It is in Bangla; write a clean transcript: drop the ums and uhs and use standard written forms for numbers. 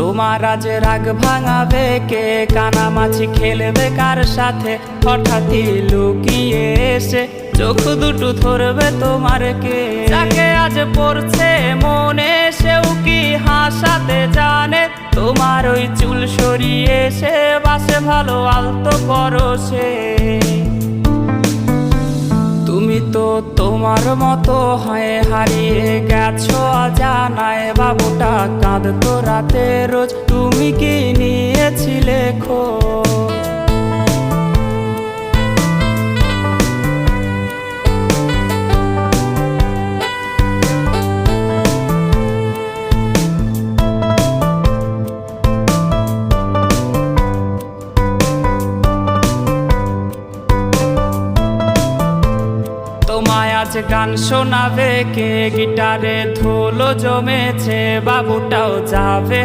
তোমার আজ রাগ ভাঙাবে কে? কানামাছি খেলবে কার সাথে? হঠাৎই লুকিয়ে এসে চোখ দুটো ধরবে তোমার কে? যাকে আজ পড়ছে মনে সেও কি হাসাতে জানে? তোমার ওই চুল সরিয়ে সে বাসে ভালো আলতো পরশে। তুমি তো তোমার মতো হয়ে হারিয়ে গেছো অজানায়। বাবুটা কাঁদতো রাতে রোজ, তুমি কি নিয়েছিলে খোঁজ? তোমায় আজ গান শোনাবে কে? গিটারে ধুলো জমেছে, বাবুটাও যাবে।